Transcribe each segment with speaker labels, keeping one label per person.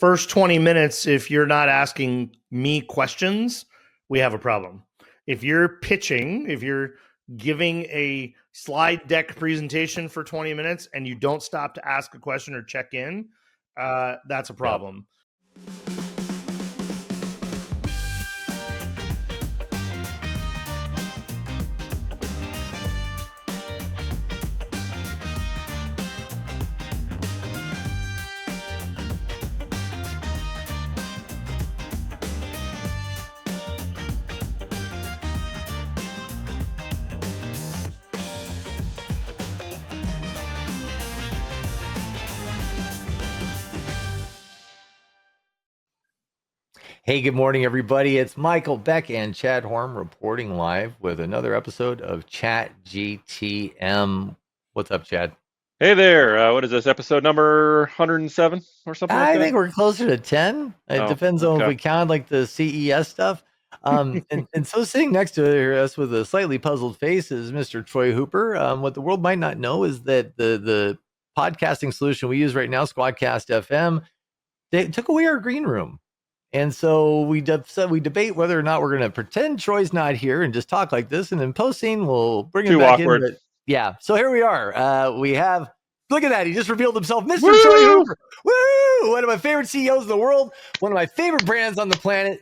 Speaker 1: first 20 minutes, if you're not asking me questions, we have a problem. If you're pitching, if you're giving a slide deck presentation for 20 minutes and you don't stop to ask a question or check in, that's a problem. Yep.
Speaker 2: Hey, good morning, everybody. It's Michael, Beck, and Chad Horn reporting live with another episode of ChatGTM. What's up, Chad?
Speaker 3: Hey there. What is this, episode number 107 or something like that?
Speaker 2: I think we're closer to 10. It depends on if we count like the CES stuff. And so sitting next to us with a slightly puzzled face is Mr. Troy Hooper. What the world might not know is that the podcasting solution we use right now, Squadcast FM, they took away our green room. And so we debate whether or not we're going to pretend Troy's not here and just talk like this. And then post-scene, we'll bring him back in. But yeah, so here we are. We have, look at that. He just revealed himself, Mr. Woo! Troy Hooper. Woo! One of my favorite CEOs in the world. One of my favorite brands on the planet.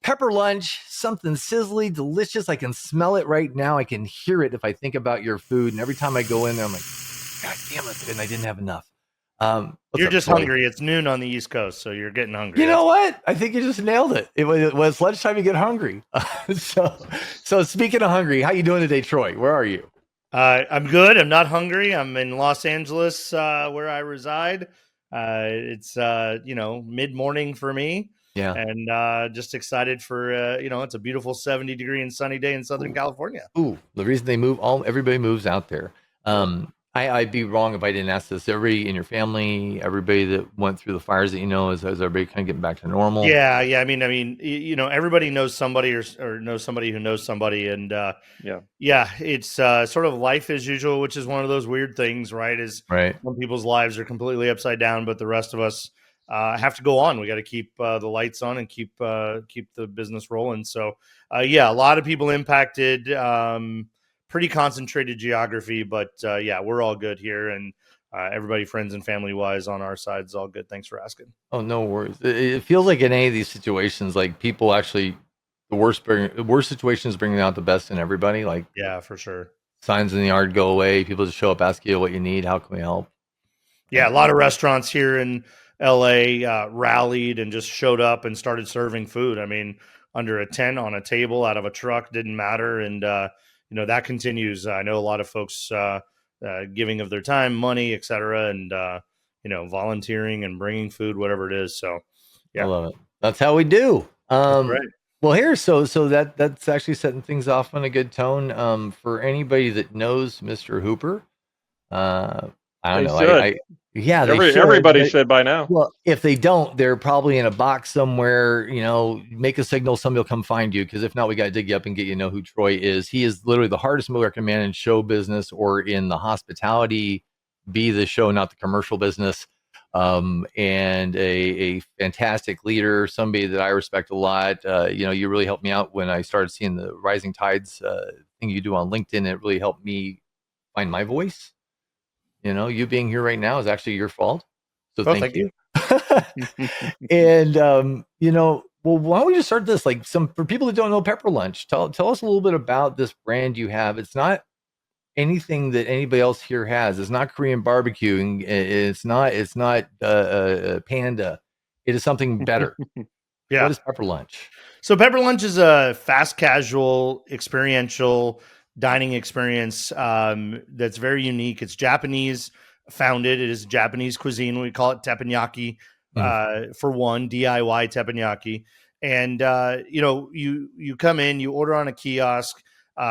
Speaker 2: Pepper Lunch, something sizzly, delicious. I can smell it right now. I can hear it if I think about your food. And every time I go in there, I'm like, God damn it. And I didn't have enough.
Speaker 1: You're just hungry. It's noon on the East Coast, so you're getting hungry.
Speaker 2: You know what? I think you just nailed it. It was lunchtime. You get hungry. So speaking of hungry, how you doing today, Troy? Where are you?
Speaker 1: I'm good. I'm not hungry. I'm in Los Angeles, where I reside. It's mid-morning for me.
Speaker 2: Yeah,
Speaker 1: and just excited for it's a beautiful 70-degree and sunny day in Southern California.
Speaker 2: Ooh, the reason everybody moves out there. I'd be wrong if I didn't ask this. Everybody in your family, everybody that went through the fires that is everybody kind of getting back to normal?
Speaker 1: Yeah. I mean, everybody knows somebody or knows somebody who knows somebody, and it's sort of life as usual, which is one of those weird things, right? Some people's lives are completely upside down, but the rest of us have to go on. We got to keep the lights on and keep the business rolling. So, a lot of people impacted. Pretty concentrated geography, but we're all good here, and everybody, friends and family wise, on our side is all good. Thanks for asking.
Speaker 2: Oh, no worries. It feels like in any of these situations, like people actually, the worst situations bringing out the best in everybody. Like,
Speaker 1: yeah, for sure.
Speaker 2: Signs in the yard go away. People just show up, ask you what you need. How can we help?
Speaker 1: Yeah, a lot of restaurants here in LA rallied and just showed up and started serving food. I mean, under a tent, on a table, out of a truck, didn't matter, and that continues. I know a lot of folks giving of their time, money, et cetera, and, volunteering and bringing food, whatever it is. So, yeah.
Speaker 2: I love it. That's how we do.
Speaker 1: Right.
Speaker 2: Well, here, so that's actually setting things off on a good tone. For anybody that knows Mr. Hooper, I don't know.
Speaker 3: Everybody should by now.
Speaker 2: Well, if they don't, they're probably in a box somewhere. Make a signal, somebody will come find you. Because if not, we got to dig you up and get you to know who Troy is. He is literally the hardest American man in show business or in the hospitality, be the show, not the commercial business. And a fantastic leader, somebody that I respect a lot. You really helped me out when I started seeing the Rising Tides thing you do on LinkedIn. It really helped me find my voice. You being here right now is actually your fault. So thank you. And, well, why don't we just start this? Like for people that don't know Pepper Lunch, tell us a little bit about this brand you have. It's not anything that anybody else here has. It's not Korean BBQ. It's not Panda. It is something better.
Speaker 1: Yeah.
Speaker 2: What is Pepper Lunch?
Speaker 1: So Pepper Lunch is a fast casual experiential dining experience that's very unique. It's Japanese founded. It is Japanese cuisine. We call it Teppanyaki for one, DIY Teppanyaki. And you come in, you order on a kiosk.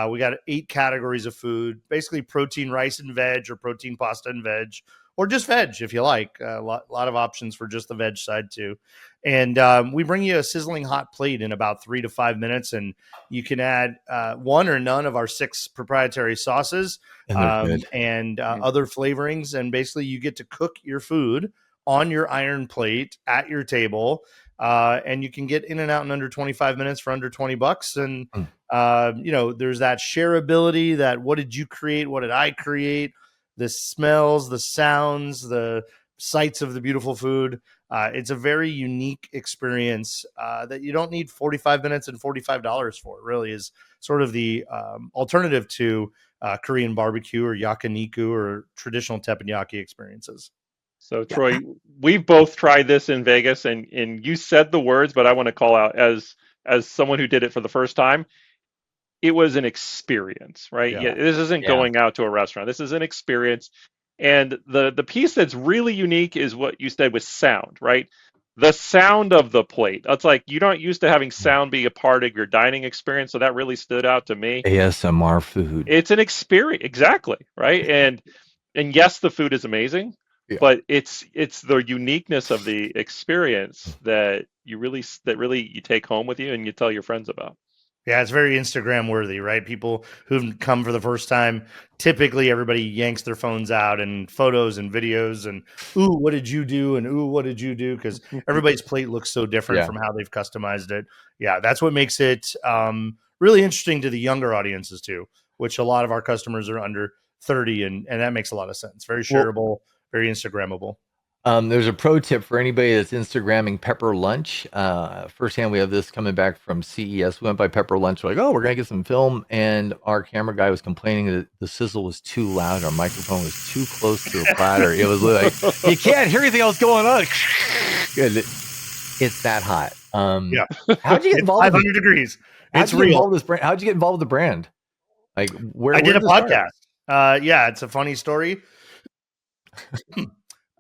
Speaker 1: We got 8 categories of food, basically protein rice and veg, or protein pasta and veg, or just veg if you like. A lot of options for just the veg side too. And we bring you a sizzling hot plate in about 3 to 5 minutes, and you can add one or none of our 6 proprietary sauces and other flavorings. And basically you get to cook your food on your iron plate at your table. And you can get in and out in under 25 minutes for under $20. And, there's that shareability, that what did you create? What did I create? The smells, the sounds, the sights of the beautiful food. It's a very unique experience that you don't need 45 minutes and $45 for. It really is sort of the alternative to Korean barbecue or yakiniku or traditional teppanyaki experiences.
Speaker 3: So Troy, we've both tried this in Vegas, and you said the words, but I want to call out as someone who did it for the first time. It was an experience, right? Yeah, this isn't going out to a restaurant. This is an experience. And the piece that's really unique is what you said with sound, right? The sound of the plate. It's like you're not used to having sound be a part of your dining experience, so that really stood out to me.
Speaker 2: ASMR food.
Speaker 3: It's an experience, exactly, right? And yes, the food is amazing, but it's the uniqueness of the experience that you take home with you and you tell your friends about.
Speaker 1: Yeah, it's very Instagram worthy, right? People who've come for the first time, typically everybody yanks their phones out and photos and videos and, ooh, what did you do? And ooh, what did you do? Because everybody's plate looks so different from how they've customized it. Yeah, that's what makes it really interesting to the younger audiences too, which a lot of our customers are under 30, and that makes a lot of sense. Very shareable, very Instagrammable.
Speaker 2: There's a pro tip for anybody that's Instagramming Pepper Lunch. Firsthand, we have this coming back from CES. We went by Pepper Lunch. We're like, oh, we're going to get some film. And our camera guy was complaining that the sizzle was too loud. Our microphone was too close to the platter. It was like, you can't hear anything else going on. It's that hot. How'd you get involved?
Speaker 1: 500 degrees. It's real.
Speaker 2: How'd you get involved with the brand? Like,
Speaker 1: I did a podcast. It's a funny story.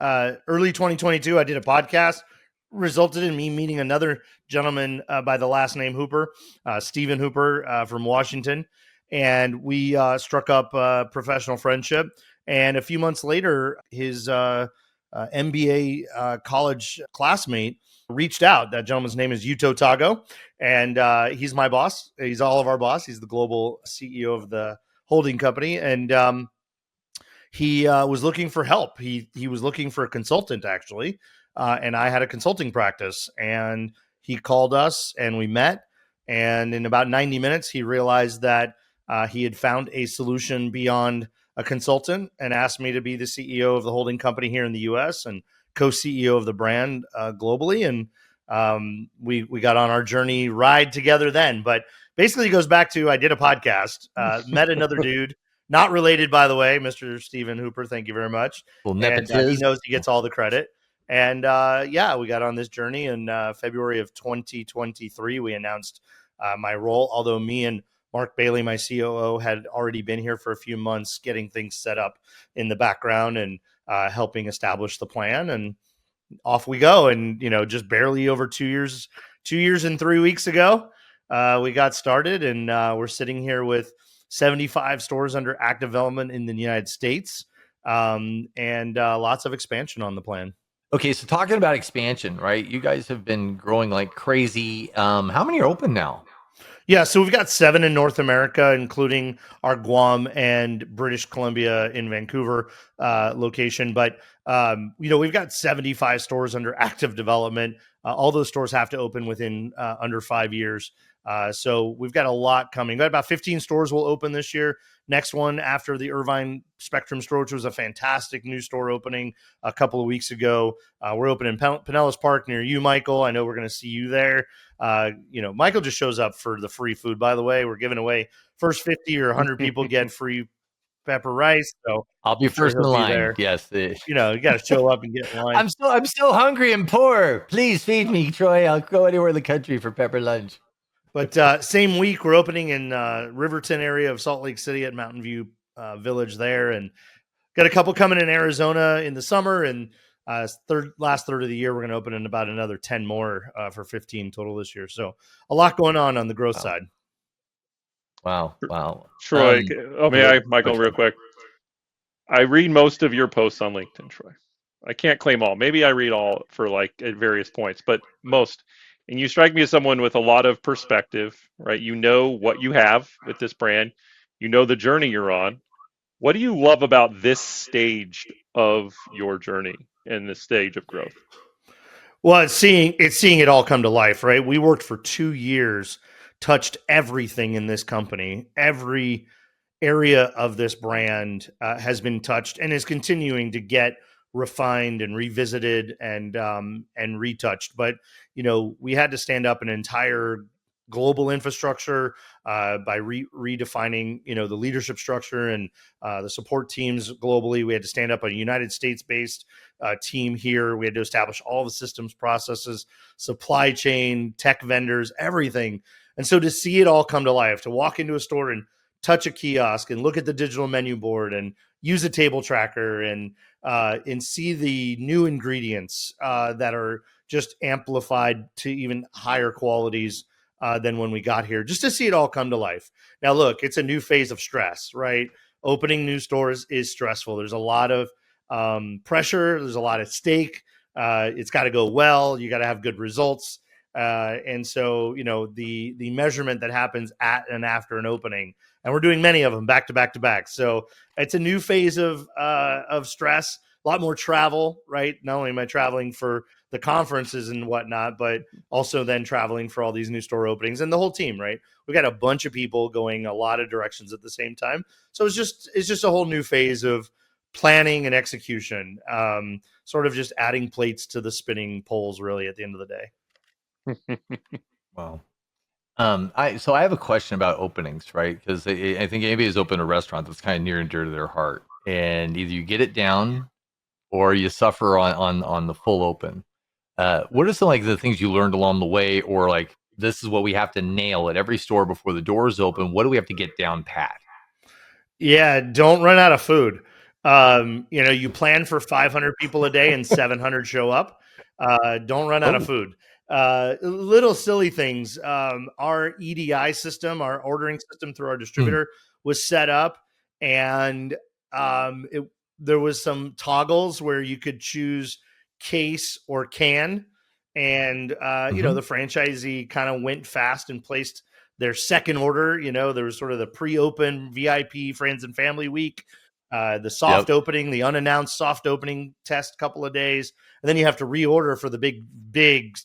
Speaker 1: Early 2022, I did a podcast, resulted in me meeting another gentleman by the last name Hooper, Stephen Hooper from Washington. And we struck up a professional friendship. And a few months later, his MBA college classmate reached out. That gentleman's name is Yuto Tago. And he's my boss. He's all of our boss. He's the global CEO of the holding company. And he was looking for help. He was looking for a consultant, actually. And I had a consulting practice. And he called us and we met. And in about 90 minutes, he realized that he had found a solution beyond a consultant and asked me to be the CEO of the holding company here in the US and co-CEO of the brand globally. And we got on our journey ride together then. But basically it goes back to, I did a podcast, met another dude. Not related, by the way, Mr. Stephen Hooper. Thank you very much.
Speaker 2: Well,
Speaker 1: and he knows he gets all the credit. And we got on this journey in February of 2023. We announced my role, although me and Mark Bailey, my COO, had already been here for a few months, getting things set up in the background and helping establish the plan. And off we go. And, just barely over 2 years and 3 weeks ago, we got started. And we're sitting here with 75 stores under active development in the United States, and lots of expansion on the plan.
Speaker 2: Okay, so talking about expansion, right? You guys have been growing like crazy. How many are open now?
Speaker 1: Yeah, so we've got 7 in North America, including our Guam and British Columbia in Vancouver location. But, we've got 75 stores under active development. All those stores have to open within under 5 years. So we've got a lot coming. We've got about 15 stores will open this year. Next one after the Irvine Spectrum store, which was a fantastic new store opening a couple of weeks ago. We're opening Pinellas Park near you, Michael. I know we're going to see you there. Michael just shows up for the free food, by the way. We're giving away first 50 or 100 people get free pepper rice. So
Speaker 2: I'll be first in line. There. Yes.
Speaker 1: You got to show up and get in line.
Speaker 2: I'm still hungry and poor. Please feed me, Troy. I'll go anywhere in the country for pepper lunch.
Speaker 1: But same week, we're opening in Riverton area of Salt Lake City at Mountain View Village there. And got a couple coming in Arizona in the summer. And last third of the year, we're going to open in about another 10 more for 15 total this year. So a lot going on the growth side.
Speaker 2: Wow.
Speaker 3: Troy, Michael, real quick. I read most of your posts on LinkedIn, Troy. I can't claim all. Maybe I read all for at various points, but most. And you strike me as someone with a lot of perspective, right? You know what you have with this brand. You know the journey you're on. What do you love about this stage of your journey? in this stage of growth?
Speaker 1: Well, it's seeing it all come to life, right? We worked for 2 years, touched everything in this company. Every area of this brand has been touched and is continuing to get refined and revisited and retouched. But we had to stand up an entire global infrastructure by redefining the leadership structure and the support teams globally. We had to stand up a United States based team here. We had to establish all the systems, processes, supply chain, tech vendors, everything. And so to see it all come to life, to walk into a store and touch a kiosk and look at the digital menu board and use a table tracker and see the new ingredients that are just amplified to even higher qualities than when we got here, just to see it all come to life. Now, look, it's a new phase of stress, right? Opening new stores is stressful. There's a lot of pressure. There's a lot at stake. It's got to go well. You got to have good results. And so, the measurement that happens at and after an opening, and we're doing many of them back to back to back. So it's a new phase of stress, a lot more travel, right? Not only am I traveling for the conferences and whatnot, but also then traveling for all these new store openings and the whole team, right? We got a bunch of people going a lot of directions at the same time. So it's just a whole new phase of planning and execution, sort of just adding plates to the spinning poles, really, at the end of the day.
Speaker 2: Wow. I have a question about openings, right? Because I think anybody has opened a restaurant that's kind of near and dear to their heart, and either you get it down or you suffer on the full open. What are some like the things you learned along the way, or like this is what we have to nail at every store before the doors open? What do we have to get down pat?
Speaker 1: Yeah, don't run out of food. You plan for 500 people a day and 700 show up. Don't run out of food. Little silly things. Our EDI system, our ordering system through our distributor, was set up, and there was some toggles where you could choose case or can, and the franchisee kind of went fast and placed their second order. There was sort of the pre-open VIP friends and family week, the soft opening, the unannounced soft opening test couple of days, and then you have to reorder for the big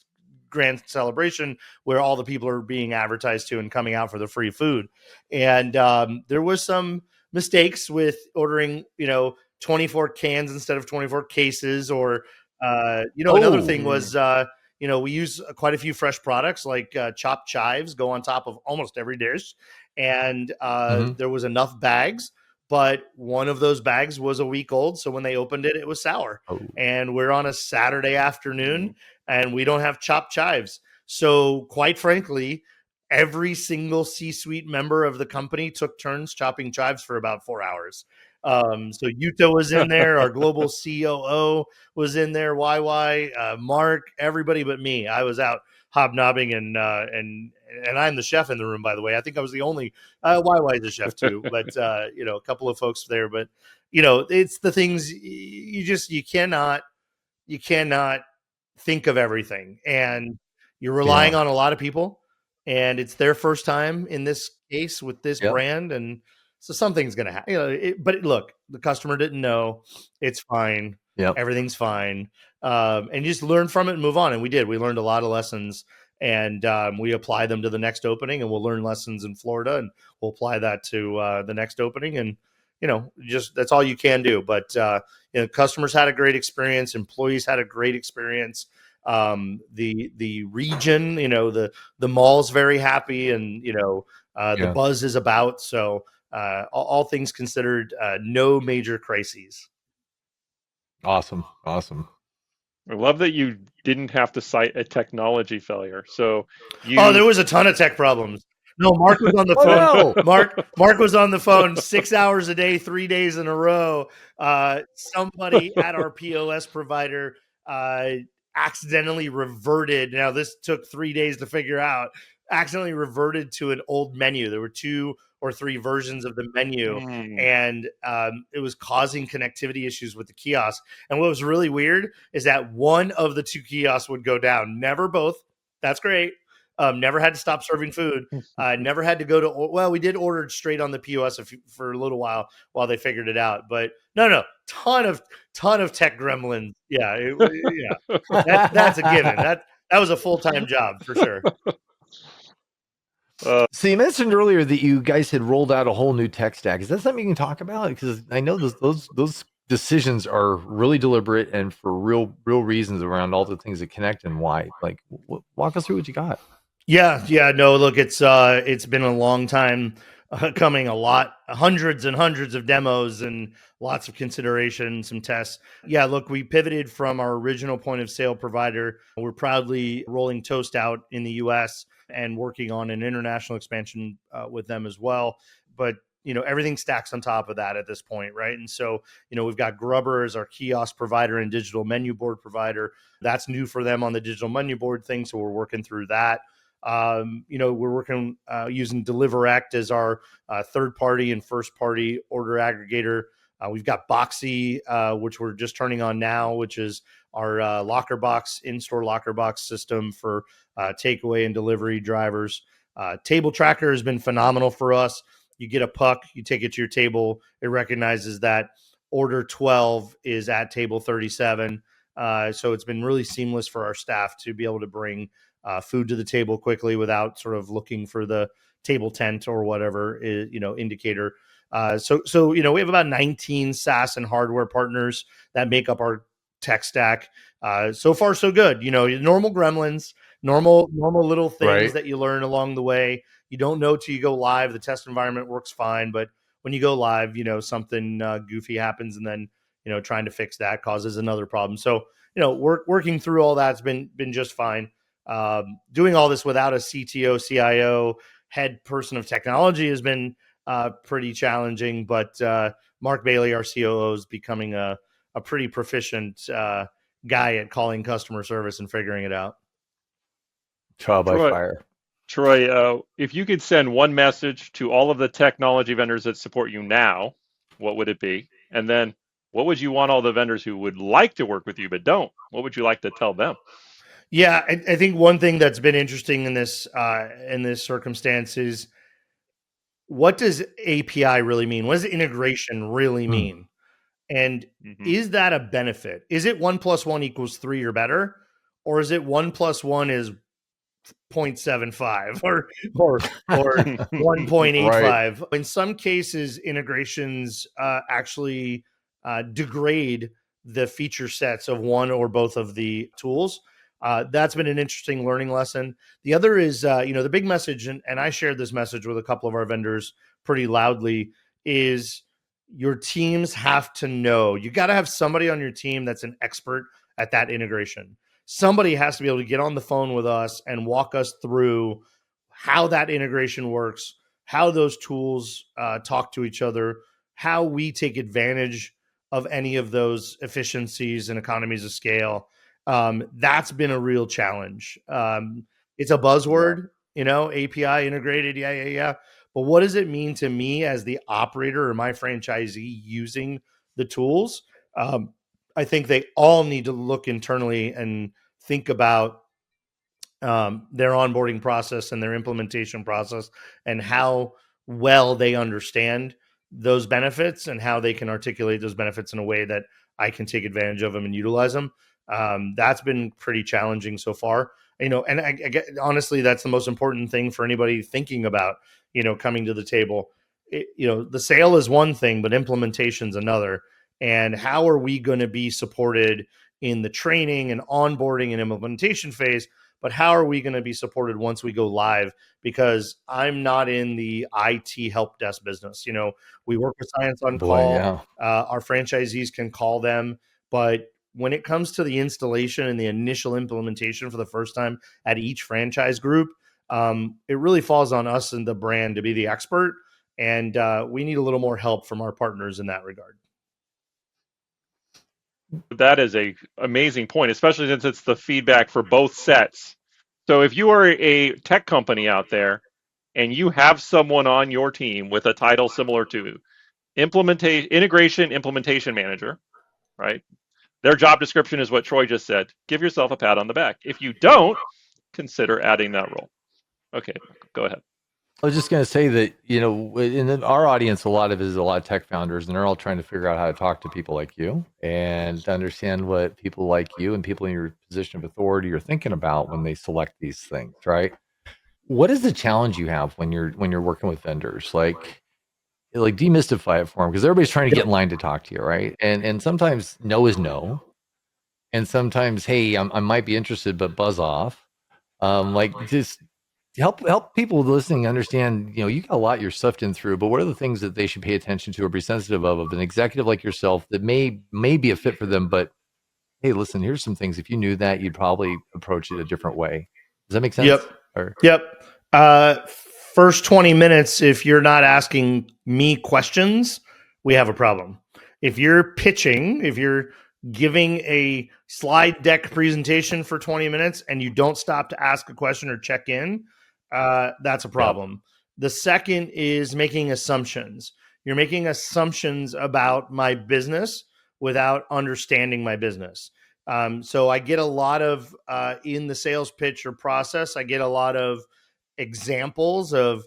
Speaker 1: grand celebration where all the people are being advertised to and coming out for the free food. And there was some mistakes with ordering 24 cans instead of 24 cases, or another thing was we use quite a few fresh products like chopped chives go on top of almost every dish, and there was enough bags, but one of those bags was a week old, so when they opened it, it was sour. And we're on a Saturday afternoon and we don't have chopped chives. So quite frankly, every single C-suite member of the company took turns chopping chives for about 4 hours. So Yuto was in there, our global COO was in there, YY, Mark, everybody but me. I was out hobnobbing, and I'm the chef in the room, by the way. I think I was the only YY the chef too, but a couple of folks there. But it's the things you cannot think of everything, and you're relying on a lot of people, and it's their first time in this case with this brand, and so something's gonna happen. But look, the customer didn't know. It's fine. Everything's fine, and you just learn from it and move on. And we did. We learned a lot of lessons, and we apply them to the next opening. And we'll learn lessons in Florida, and we'll apply that to the next opening. And just that's all you can do. But customers had a great experience. Employees had a great experience. The region, the mall's very happy, and the buzz is about. So all things considered, no major crises.
Speaker 2: Awesome.
Speaker 3: I love that you didn't have to cite a technology failure. So
Speaker 1: there was a ton of tech problems. No, Mark was on the phone. Mark was on the phone 6 hours a day, 3 days in a row. Somebody at our POS provider accidentally reverted. Now, this took 3 days to figure out. Accidentally reverted to an old menu. There were 2 or 3 versions of the menu, and it was causing connectivity issues with the kiosk. And what was really weird is that one of the 2 kiosks would go down, never both. That's great. Never had to stop serving food. Never had to go to. Well, we did order it straight on the POS for a little while they figured it out. But no, ton of tech gremlins. Yeah, yeah. That's a given. That was a full-time job for sure.
Speaker 2: So you mentioned earlier that you guys had rolled out a whole new tech stack. Is that something you can talk about? Because I know those decisions are really deliberate and for real reasons around all the things that connect and why. Like, walk us through what you got.
Speaker 1: Yeah. No, look, it's been a long time coming. Hundreds and hundreds of demos and lots of consideration, some tests. Yeah, look, we pivoted from our original point of sale provider. We're proudly rolling Toast out in the U.S. and working on an international expansion with them as well. But everything stacks on top of that at this point, right? And so, we've got Grubber as our kiosk provider and digital menu board provider. That's new for them on the digital menu board thing, so we're working through that. We're working using DeliverAct as our third party and first party order aggregator. We've got Boxy, which we're just turning on now, which is our locker box, in-store locker box system for takeaway and delivery drivers. Table Tracker has been phenomenal for us. You get a puck, you take it to your table. It recognizes that order 12 is at table 37. So it's been really seamless for our staff to be able to bring food to the table quickly without sort of looking for the table tent or whatever indicator. So we have about 19 SaaS and hardware partners that make up our tech stack. So far, so good. Normal gremlins, normal little things that you learn along the way. You don't know till you go live. The test environment works fine, but when you go live, something goofy happens, and then trying to fix that causes another problem. So working through all that's been just fine. Doing all this without a CTO, CIO, head person of technology has been pretty challenging, but Mark Bailey, our COO, is becoming a pretty proficient guy at calling customer service and figuring it out.
Speaker 2: Trial by fire.
Speaker 3: Troy, if you could send one message to all of the technology vendors that support you now, what would it be? And then what would you want all the vendors who would like to work with you but don't? What would you like to tell them?
Speaker 1: Yeah, I think one thing that's been interesting in this circumstance is, what does API really mean? What does integration really mean? And is that a benefit? Is it 1 + 1 = 3 or better? Or is it 1 + 1 is 0.75 or 1.85? Right. In some cases, integrations actually degrade the feature sets of one or both of the tools. That's been an interesting learning lesson. The other is, the big message, and I shared this message with a couple of our vendors pretty loudly, is your teams have to know. You got to have somebody on your team that's an expert at that integration. Somebody has to be able to get on the phone with us and walk us through how that integration works, how those tools talk to each other, how we take advantage of any of those efficiencies and economies of scale. That's been a real challenge. It's a buzzword, API integrated. Yeah. But what does it mean to me as the operator or my franchisee using the tools? I think they all need to look internally and think about their onboarding process and their implementation process and how well they understand those benefits and how they can articulate those benefits in a way that I can take advantage of them and utilize them. That's been pretty challenging so far, and I get, honestly, that's the most important thing for anybody thinking about, coming to the table. The sale is one thing, but implementation's another. And how are we going to be supported in the training and onboarding and implementation phase? But how are we going to be supported once we go live? Because I'm not in the IT help desk business. We work with Science on Call. Yeah. Our franchisees can call them, but when it comes to the installation and the initial implementation for the first time at each franchise group, it really falls on us and the brand to be the expert. And we need a little more help from our partners in that regard.
Speaker 3: That is a amazing point, especially since it's the feedback for both sets. So if you are a tech company out there and you have someone on your team with a title similar to integration implementation manager, right? Their job description is what Troy just said. Give yourself a pat on the back. If you don't, consider adding that role. Okay, go ahead.
Speaker 2: I was just going to say that, in our audience, a lot of tech founders, and they're all trying to figure out how to talk to people like you and to understand what people like you and people in your position of authority are thinking about when they select these things, right? What is the challenge you have when you're working with vendors? Like demystify it for them, because everybody's trying to get in line to talk to you, right? And sometimes no is no, and sometimes, hey, I might be interested, but buzz off. Just help people listening understand, you got a lot you're sifting through, but what are the things that they should pay attention to or be sensitive of an executive like yourself that may be a fit for them, but hey, listen, here's some things. If you knew that, you'd probably approach it a different way. Does that make sense?
Speaker 1: Yep. First 20 minutes, if you're not asking me questions, we have a problem. If you're pitching, if you're giving a slide deck presentation for 20 minutes and you don't stop to ask a question or check in, that's a problem. Yep. The second is making assumptions. You're making assumptions about my business without understanding my business. So I get a lot of, in the sales pitch or process, I get a lot of examples of,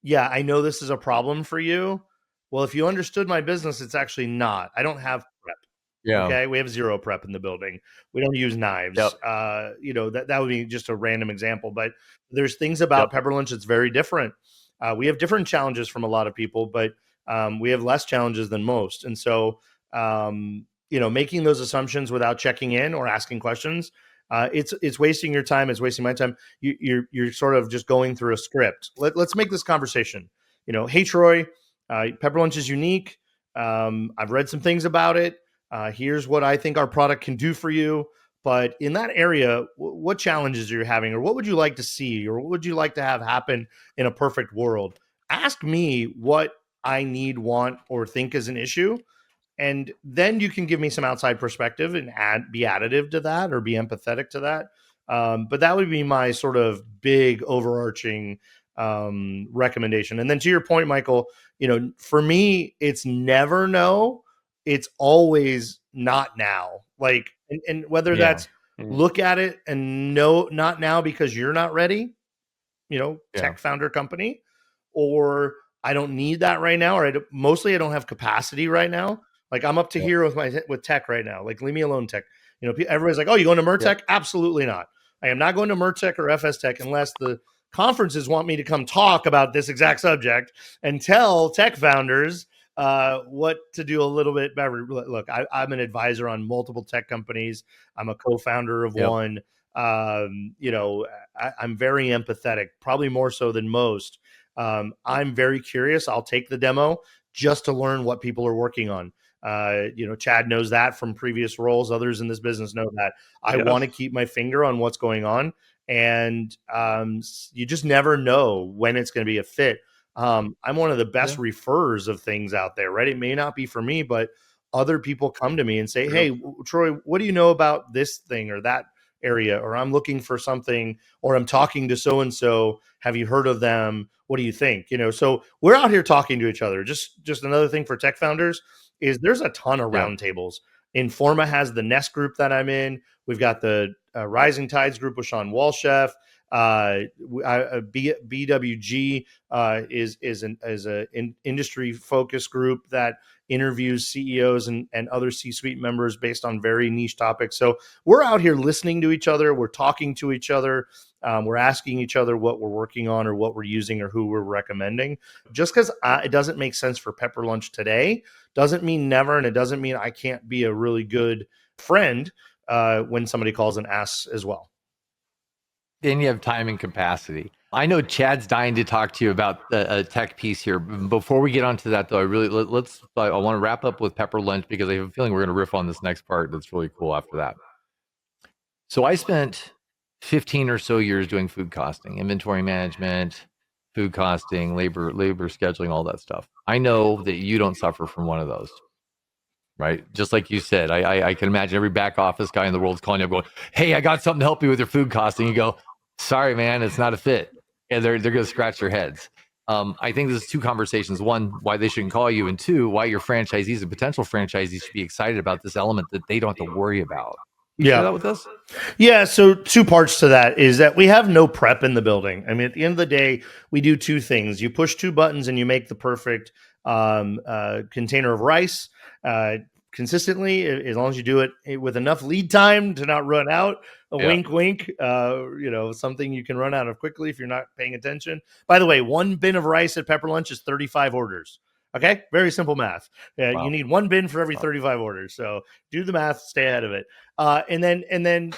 Speaker 1: yeah, I know this is a problem for you. Well, if you understood my business, it's actually not. I don't have prep. Yeah. Okay. We have zero prep in the building. We don't use knives. Yep. That would be just a random example, but there's things about Pepper Lunch that's very different. We have different challenges from a lot of people, but we have less challenges than most. And so, making those assumptions without checking in or asking questions, it's wasting your time. It's wasting my time. You're sort of just going through a script. Let's make this conversation. Hey, Troy, Pepper Lunch is unique. I've read some things about it. Here's what I think our product can do for you. But in that area, what challenges are you having, or what would you like to see, or what would you like to have happen in a perfect world? Ask me what I need, want, or think is an issue. And then you can give me some outside perspective and be additive to that or be empathetic to that. But that would be my sort of big overarching recommendation. And then to your point, Michael, for me, it's never no. It's always not now. Like, and whether that's look at it and no, not now because you're not ready, tech founder company, or I don't need that right now, or mostly I don't have capacity right now. Like I'm up to here with tech right now. Like leave me alone, tech. Everybody's like, oh, you going to Mertech? Absolutely not. I am not going to Mertech or FS Tech unless the conferences want me to come talk about this exact subject and tell tech founders what to do a little bit better. Look, I'm an advisor on multiple tech companies. I'm a co-founder of one. I'm very empathetic, probably more so than most. I'm very curious. I'll take the demo just to learn what people are working on. Chad knows that from previous roles. Others in this business know that. I want to keep my finger on what's going on. And you just never know when it's going to be a fit. I'm one of the best referrers of things out there, right? It may not be for me, but other people come to me and say, hey, Troy, what do you know about this thing or that area? Or I'm looking for something, or I'm talking to so-and-so. Have you heard of them? What do you think? So we're out here talking to each other. Just another thing for tech founders is there's a ton of roundtables. Informa has the Nest group that I'm in. We've got the Rising Tides group with Sean Walchef. BWG is an industry focused group that interviews CEOs and other C-suite members based on very niche topics. So we're out here listening to each other. We're talking to each other. We're asking each other what we're working on or what we're using or who we're recommending. Just because it doesn't make sense for Pepper Lunch today doesn't mean never, and it doesn't mean I can't be a really good friend when somebody calls and asks as well.
Speaker 2: Then you have time and capacity. I know Chad's dying to talk to you about a tech piece here. Before we get onto that, though, I want to wrap up with Pepper Lunch because I have a feeling we're going to riff on this next part. That's really cool after that. So I spent 15 or so years doing food costing, inventory management, food costing, labor scheduling, all that stuff. I know that you don't suffer from one of those. Right. Just like you said, I can imagine every back office guy in the world is calling you up going, hey, I got something to help you with your food costing. You go, sorry, man, it's not a fit. And they're going to scratch their heads. I think there's two conversations. One, why they shouldn't call you. And two, why your franchisees and potential franchisees should be excited about this element that they don't have to worry about. Can you share that with us?
Speaker 1: Yeah, so two parts to that is that we have no prep in the building. I mean, at the end of the day, we do two things. You push two buttons and you make the perfect container of rice consistently, as long as you do it with enough lead time to not run out. Wink, wink. Something you can run out of quickly if you're not paying attention. By the way, one bin of rice at Pepper Lunch is 35 orders. Okay, very simple math.
Speaker 2: Wow.
Speaker 1: You need one bin for every 35 orders. So do the math, stay ahead of it. And then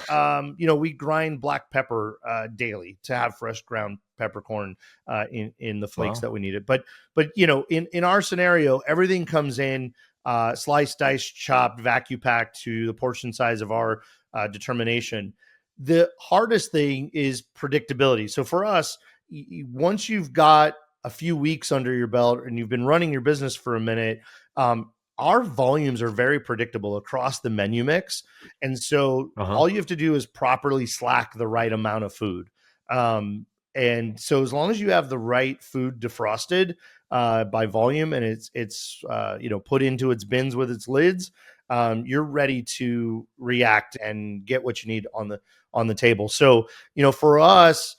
Speaker 1: we grind black pepper daily to have fresh ground peppercorn in the flakes that we needed. But in our scenario, everything comes in sliced, diced, chopped, vacuum packed to the portion size of our determination. The hardest thing is predictability. So for us, once you've got a few weeks under your belt and you've been running your business for a minute, our volumes are very predictable across the menu mix. And so all you have to do is properly slack the right amount of food. And so as long as you have the right food defrosted by volume and it's put into its bins with its lids, you're ready to react and get what you need on the table. So, for us,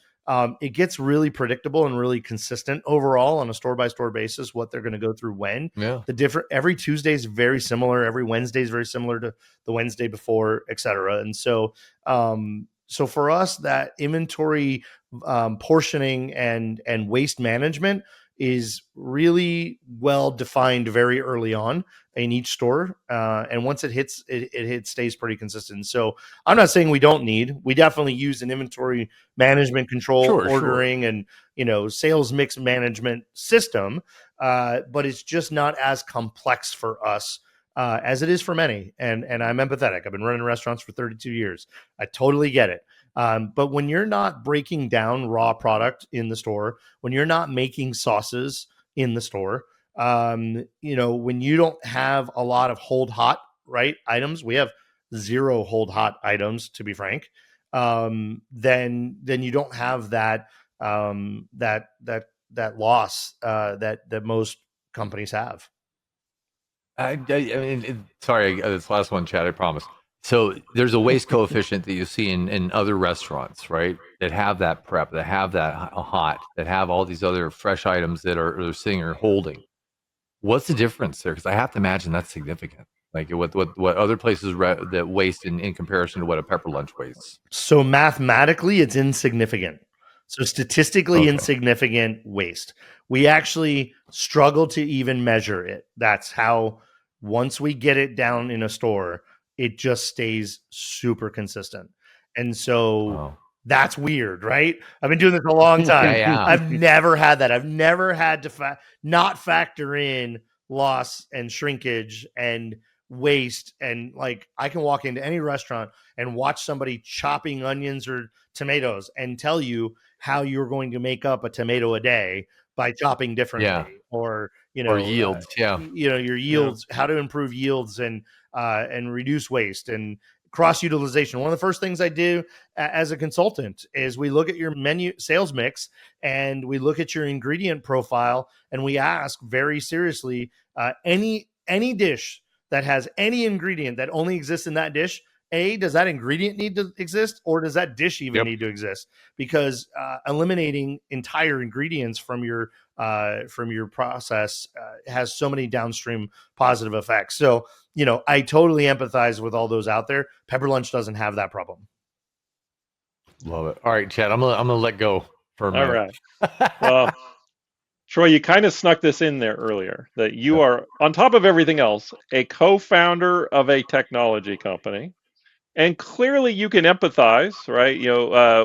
Speaker 1: it gets really predictable and really consistent overall on a store by store basis, what they're going to go through when. Every Tuesday is very similar. Every Wednesday is very similar to the Wednesday before, et cetera. And so for us, that inventory portioning and waste management is really well defined very early on in each store. And once it hits, it stays pretty consistent. So I'm not saying we definitely use an inventory management control, ordering and, sales mix management system. But it's just not as complex for us as it is for many. And I'm empathetic. I've been running restaurants for 32 years. I totally get it. But when you're not breaking down raw product in the store, when you're not making sauces in the store, when you don't have a lot of hold hot items, we have 0 hold hot items, to be frank. Then you don't have that loss that most companies have.
Speaker 2: I mean, sorry, this last one, Chad, I promise. So there's a waste coefficient that you see in other restaurants, right? That have that prep, that have that hot, that have all these other fresh items that are sitting or holding. What's the difference there? Because I have to imagine that's significant. Like what other places that waste in comparison to what a Pepper Lunch wastes.
Speaker 1: So mathematically, it's insignificant. So statistically insignificant waste. We actually struggle to even measure it. That's how, once we get it down in a store, it just stays super consistent. And so that's weird, right? I've been doing this a long time. I've never had that. I've never had to not factor in loss and shrinkage and waste. And like, I can walk into any restaurant and watch somebody chopping onions or tomatoes and tell you how you're going to make up a tomato a day by chopping differently, or
Speaker 2: yields,
Speaker 1: your yields, how to improve yields and reduce waste and cross utilization. One of the first things I do as a consultant is we look at your menu sales mix and we look at your ingredient profile and we ask very seriously, any dish that has any ingredient that only exists in that dish, does that ingredient need to exist, or does that dish even need to exist? Because eliminating entire ingredients from your process has so many downstream positive effects. So, I totally empathize with all those out there. Pepper Lunch doesn't have that problem.
Speaker 2: Love it. All right, Chad, I'm gonna let go for a minute.
Speaker 3: All right. Well, Troy, you kind of snuck this in there earlier, that you are, on top of everything else, a co-founder of a technology company. And clearly you can empathize, right,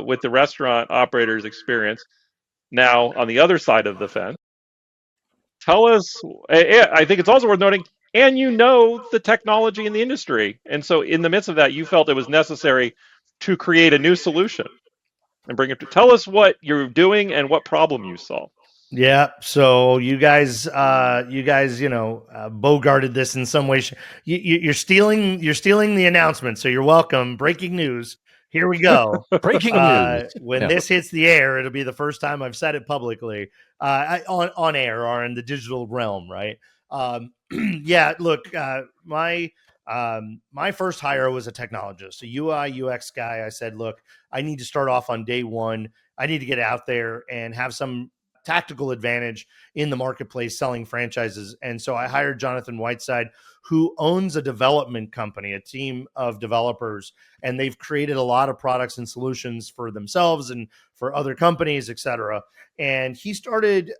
Speaker 3: with the restaurant operator's experience. Now, on the other side of the fence, tell us, I think it's also worth noting, and the technology in the industry. And so in the midst of that, you felt it was necessary to create a new solution and bring it to tell us what you're doing and what problem you solve.
Speaker 1: Yeah. So you guys, bogarted this in some way. You're stealing the announcement. So you're welcome. Breaking news. Here we go.
Speaker 2: Breaking news.
Speaker 1: When this hits the air, it'll be the first time I've said it publicly on air or in the digital realm. Right. Yeah. Look, my My first hire was a technologist, a UI UX guy. I said, look, I need to start off on day one. I need to get out there and have some tactical advantage in the marketplace selling franchises. And so I hired Jonathan Whiteside, who owns a development company, a team of developers, and they've created a lot of products and solutions for themselves and for other companies, et cetera. And he started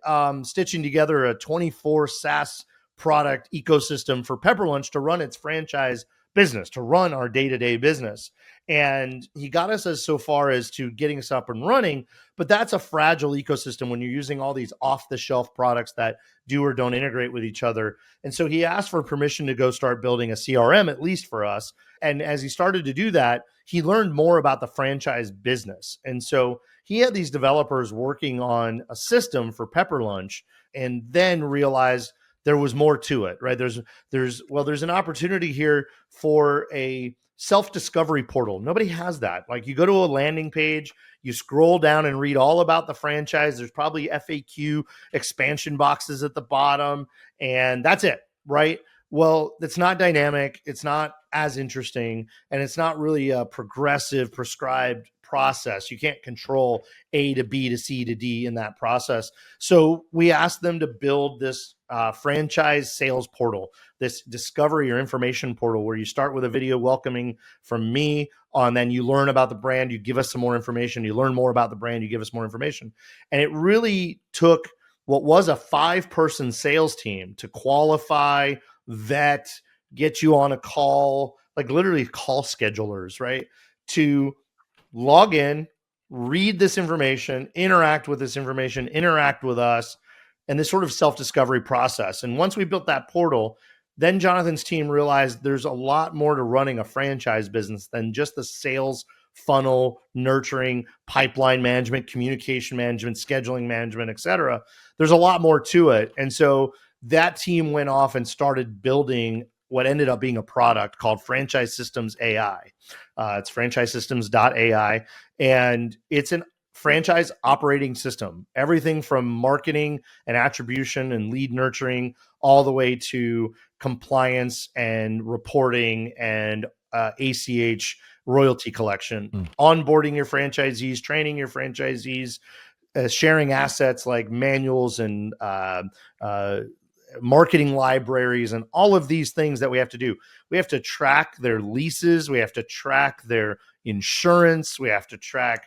Speaker 1: stitching together a 24 SaaS product ecosystem for Pepper Lunch to run its franchise business, to run our day-to-day business. And he got us as so far as to getting us up and running, but that's a fragile ecosystem when you're using all these off-the-shelf products that do or don't integrate with each other. And so he asked for permission to go start building a CRM, at least for us. And as he started to do that, he learned more about the franchise business. And so he had these developers working on a system for Pepper Lunch, and then realized there was more to it, right? There's an opportunity here for a self-discovery portal. Nobody has that. Like, you go to a landing page, you scroll down and read all about the franchise. There's probably FAQ expansion boxes at the bottom, and that's it, right? Well, it's not dynamic. It's not as interesting, and it's not really a progressive, prescribed process. You can't control A to B to C to D in that process. So we asked them to build this franchise sales portal, this discovery or information portal, where you start with a video welcoming from me, and then you learn about the brand, you give us some more information, you learn more about the brand, you give us more information. And it really took what was a 5-person sales team to qualify, vet, get you on a call, like literally call schedulers, right? To log in, read this information, interact with this information, interact with us, and this sort of self-discovery process. And once we built that portal, then Jonathan's team realized there's a lot more to running a franchise business than just the sales funnel, nurturing, pipeline management, communication management, scheduling management, et cetera. There's a lot more to it. And so that team went off and started building what ended up being a product called Franchise Systems AI. It's franchisesystems.ai, and it's an franchise operating system. Everything from marketing and attribution and lead nurturing, all the way to compliance and reporting and ACH royalty collection, onboarding your franchisees, training your franchisees, sharing assets like manuals and marketing libraries, and all of these things that we have to do. We have to track their leases. We have to track their insurance. We have to track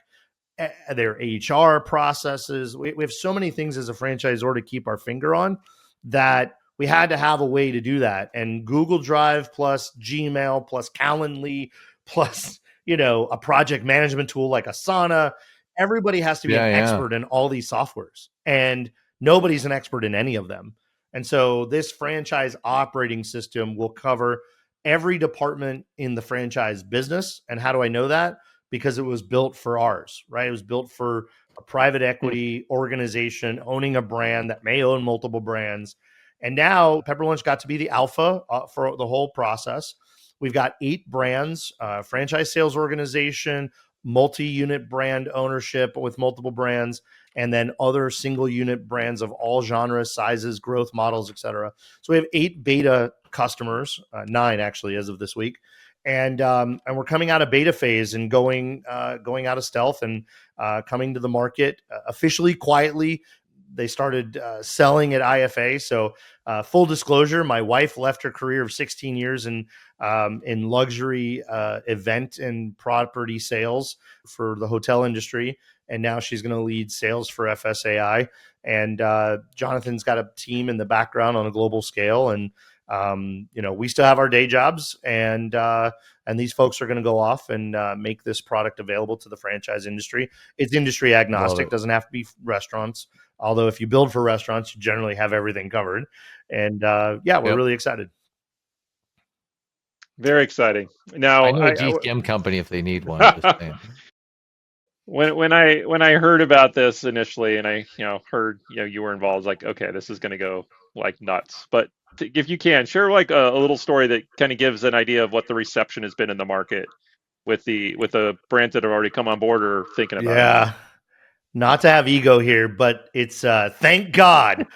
Speaker 1: their HR processes. We have so many things as a franchisor to keep our finger on, that we had to have a way to do that. And Google Drive plus Gmail plus Calendly plus, a project management tool like Asana, everybody has to be an expert in all these softwares, and nobody's an expert in any of them. And so this franchise operating system will cover every department in the franchise business. And how do I know that? Because it was built for ours, right? It was built for a private equity organization owning a brand that may own multiple brands. And now Pepper Lunch got to be the alpha for the whole process. We've got 8 brands, franchise sales organization, multi-unit brand ownership with multiple brands, and then other single unit brands of all genres, sizes, growth models, et cetera. So we have 8 beta customers, 9 actually as of this week. And we're coming out of beta phase and going out of stealth and coming to the market officially, quietly. They started selling at IFA. So full disclosure, my wife left her career of 16 years in luxury event and property sales for the hotel industry. And now she's going to lead sales for FSAI. And Jonathan's got a team in the background on a global scale. And we still have our day jobs, and these folks are going to go off and make this product available to the franchise industry. It's industry agnostic, doesn't have to be restaurants. Although if you build for restaurants, you generally have everything covered. And we're really excited.
Speaker 3: Very exciting. Now,
Speaker 2: I know a GTM company if they need one. Just saying.
Speaker 3: When I heard about this initially, and I heard you were involved, like, okay, this is going to go like nuts. But if you can share like a little story that kind of gives an idea of what the reception has been in the market with the brands that have already come on board or thinking about it.
Speaker 1: Yeah. Not to have ego here, but it's thank God.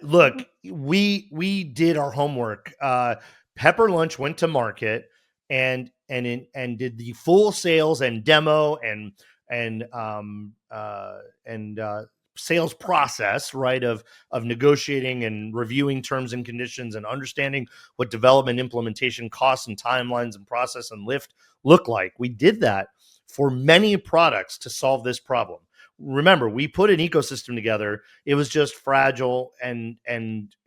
Speaker 1: Look, we did our homework. Pepper Lunch went to market and did the full sales and demo and sales process, right, of negotiating and reviewing terms and conditions and understanding what development, implementation costs and timelines and process and lift look like. We did that for many products to solve this problem. Remember, we put an ecosystem together. It was just fragile and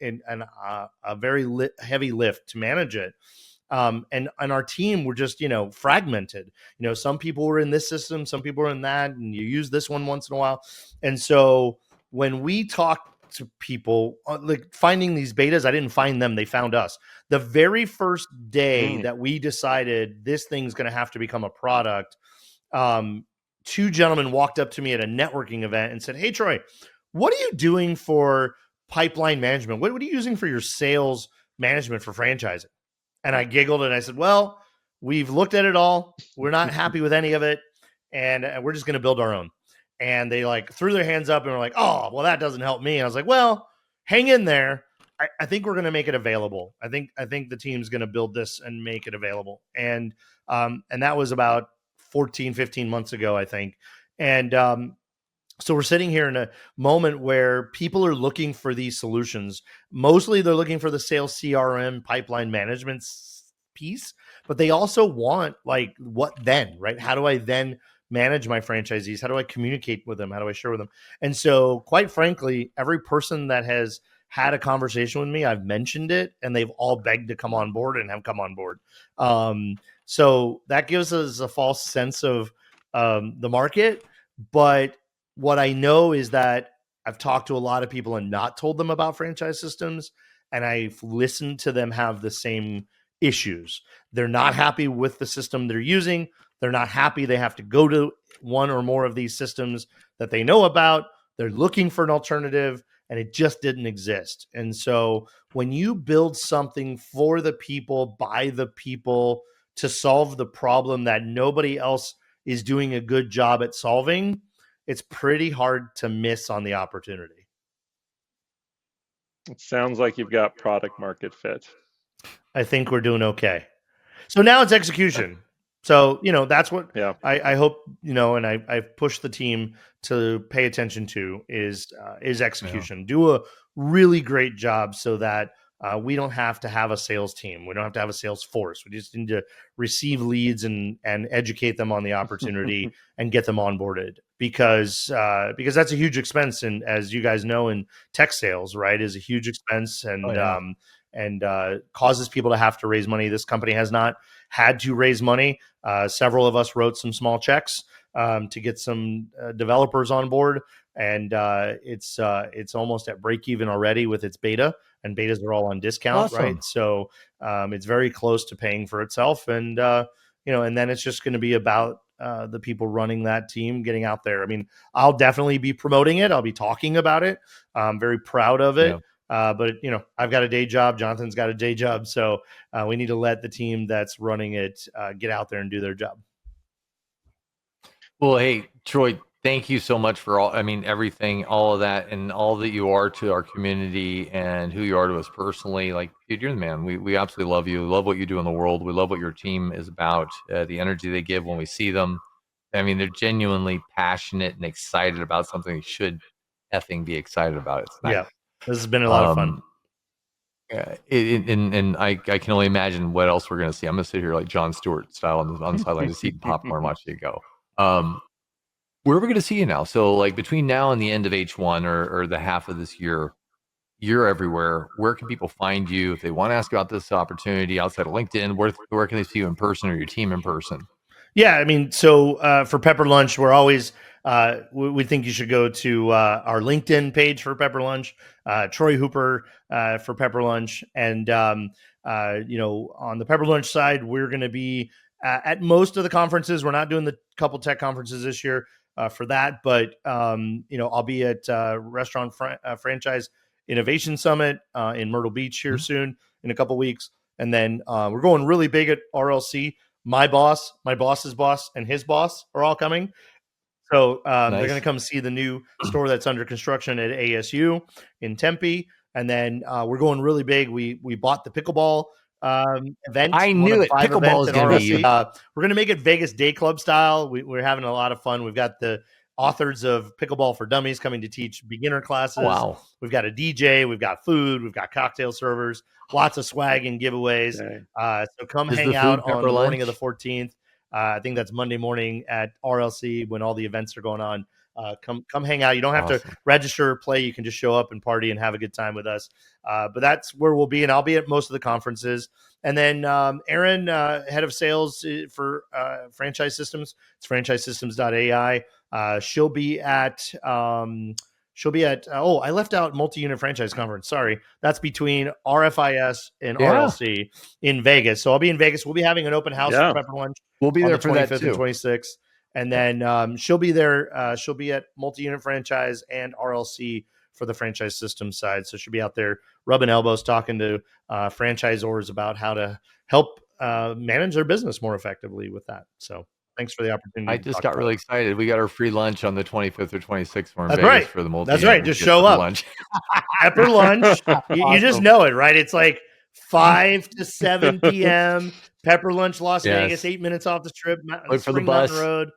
Speaker 1: a very heavy lift to manage it. And our team were just, fragmented. Some people were in this system, some people were in that, and you use this one once in a while. And so when we talk to people, like finding these betas, I didn't find them, they found us. The very first day that we decided this thing's going to have to become a product, two gentlemen walked up to me at a networking event and said, "Hey, Troy, what are you doing for pipeline management? What are you using for your sales management for franchising?" And I giggled and I said, "Well, we've looked at it all. We're not happy with any of it. And we're just going to build our own." And they like threw their hands up and were like, "Oh, well, that doesn't help me." And I was like, "Well, hang in there. I think we're going to make it available. I think the team's going to build this and make it available." And that was about 14, 15 months ago, I think. And so we're sitting here in a moment where people are looking for these solutions. Mostly they're looking for the sales CRM pipeline management piece, but they also want like, what then, right? How do I then manage my franchisees? How do I communicate with them? How do I share with them? And so quite frankly, every person that has had a conversation with me, I've mentioned it and they've all begged to come on board and have come on board. So that gives us a false sense of the market. But what I know is that I've talked to a lot of people and not told them about franchise systems, and I've listened to them have the same issues. They're not happy with the system they're using. They're not happy they have to go to one or more of these systems that they know about. They're looking for an alternative, and it just didn't exist. And so when you build something for the people, by the people, to solve the problem that nobody else is doing a good job at solving, it's pretty hard to miss on the opportunity.
Speaker 3: It sounds like you've got product market fit.
Speaker 1: I think we're doing okay. So now it's execution. So, that's what I hope, and I've pushed the team to pay attention to is execution. Do a really great job so that we don't have to have a sales team. We don't have to have a sales force. We just need to receive leads and educate them on the opportunity and get them onboarded because that's a huge expense. And as you guys know, in tech sales, right, is a huge expense and causes people to have to raise money. This company has not had to raise money. Several of us wrote some small checks to get some developers on board, and it's almost at break even already with its beta, and betas are all on discount,
Speaker 2: Awesome.
Speaker 1: right? So it's very close to paying for itself, and and then it's just going to be about the people running that team getting out there. I mean, I'll definitely be promoting it. I'll be talking about it. I'm very proud of it. But I've got a day job. Jonathan's got a day job. So we need to let the team that's running it get out there and do their job.
Speaker 2: Well, hey, Troy, thank you so much for everything, all of that, and all that you are to our community and who you are to us personally. Like, dude, you're the man. We absolutely love you. We love what you do in the world. We love what your team is about, the energy they give when we see them. I mean, they're genuinely passionate and excited about something they should effing be excited about. It's nice.
Speaker 1: Yeah, this has been a lot of fun.
Speaker 2: And I can only imagine what else we're going to see. I'm going to sit here like Jon Stewart style on the sideline, just eating popcorn, watching you go. Where are we going to see you now? So like between now and the end of H1 or the half of this year, you're everywhere. Where can people find you if they want to ask about this opportunity outside of LinkedIn? Where can they see you in person or your team in person?
Speaker 1: Yeah, I mean, so for Pepper Lunch, we're always we think you should go to our LinkedIn page for Pepper Lunch, Troy Hooper for Pepper Lunch, and on the Pepper Lunch side, we're going to be at most of the conferences. We're not doing the couple tech conferences this year for that, but I'll be at Restaurant Franchise Innovation Summit in Myrtle Beach here soon in a couple weeks, and then we're going really big at RLC. My boss, my boss's boss, and his boss are all coming. So nice. They're going to come see the new store that's under construction at ASU in Tempe. And then we're going really big. We bought the pickleball event.
Speaker 2: I
Speaker 1: one
Speaker 2: knew
Speaker 1: of
Speaker 2: it.
Speaker 1: 5
Speaker 2: Pickleball
Speaker 1: events
Speaker 2: is
Speaker 1: at
Speaker 2: gonna be
Speaker 1: RLC.
Speaker 2: you.
Speaker 1: We're going to make it Vegas Day Club style. We're having a lot of fun. We've got the authors of Pickleball for Dummies coming to teach beginner classes.
Speaker 2: Wow.
Speaker 1: We've got a DJ. We've got food. We've got cocktail servers. Lots of swag and giveaways.
Speaker 3: Okay.
Speaker 1: So come
Speaker 2: Is the
Speaker 1: hang
Speaker 2: food
Speaker 1: out on
Speaker 2: pepper
Speaker 1: the morning
Speaker 2: lunch?
Speaker 1: of the 14th. I think that's Monday morning at RLC when all the events are going on. Come hang out. You don't have to
Speaker 2: Awesome.
Speaker 1: register or play. You can just show up and party and have a good time with us. But that's where we'll be, and I'll be at most of the conferences. And then Erin, head of sales for Franchise Systems, it's franchisesystems.ai. She'll be at I left out multi-unit franchise conference. Sorry. That's between RFIS and RLC in Vegas. So I'll be in Vegas. We'll be having an open house for Pepper Lunch.
Speaker 2: We'll be
Speaker 1: on
Speaker 2: there
Speaker 1: the
Speaker 2: for that
Speaker 1: 25th
Speaker 2: too.
Speaker 1: and 26th. And then she'll be there. She'll be at multi-unit franchise and RLC for the franchise system side. So she'll be out there rubbing elbows, talking to franchisors about how to help manage their business more effectively with that. So thanks for the opportunity.
Speaker 2: I just got really excited. We got our free lunch on the 25th or 26th for
Speaker 1: That's
Speaker 2: Vegas
Speaker 1: right.
Speaker 2: for the multi.
Speaker 1: That's right. Just show up.
Speaker 2: Lunch.
Speaker 1: Pepper lunch. You just
Speaker 2: Awesome.
Speaker 1: know it, right? It's like 5 to 7 p.m. Pepper lunch, Las Vegas, 8 minutes off the strip,
Speaker 2: Look for the
Speaker 1: Spring
Speaker 2: bus.
Speaker 1: Mountain Road.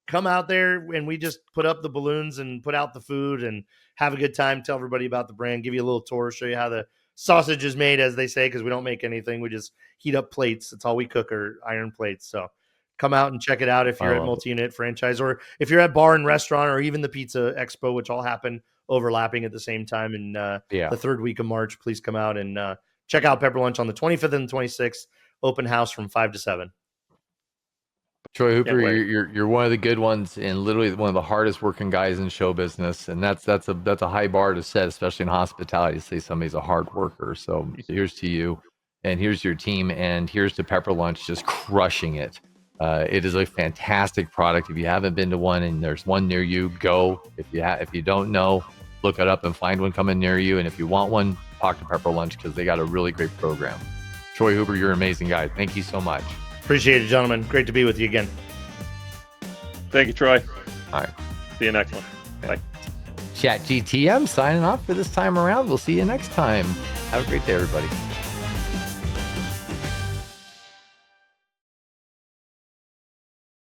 Speaker 1: Come out there and we just put up the balloons and put out the food and have a good time. Tell everybody about the brand, give you a little tour, show you how the sausage is made, as they say, because we don't make anything. We just heat up plates. That's all we cook are iron plates. So come out and check it out if you're at multi-unit franchise, or if you're at bar and restaurant, or even the pizza expo, which all happen overlapping at the same time in the third week of March. Please come out and check out Pepper Lunch on the 25th and 26th. Open house from 5 to 7.
Speaker 2: Troy Hooper, you're one of the good ones, and literally one of the hardest working guys in show business, and that's a high bar to set, especially in hospitality, to say somebody's a hard worker. So here's to you, and here's your team, and here's to Pepper Lunch, just crushing it. It is a fantastic product. If you haven't been to one and there's one near you, go. If you don't know, look it up and find one coming near you. And if you want one, talk to Pepper Lunch because they got a really great program. Troy Hooper, you're an amazing guy. Thank you so much.
Speaker 1: Appreciate it, gentlemen. Great to be with you again.
Speaker 3: Thank you, Troy.
Speaker 2: All right.
Speaker 3: See you next one. Bye.
Speaker 2: ChatGTM signing off for this time around. We'll see you next time. Have a great day, everybody.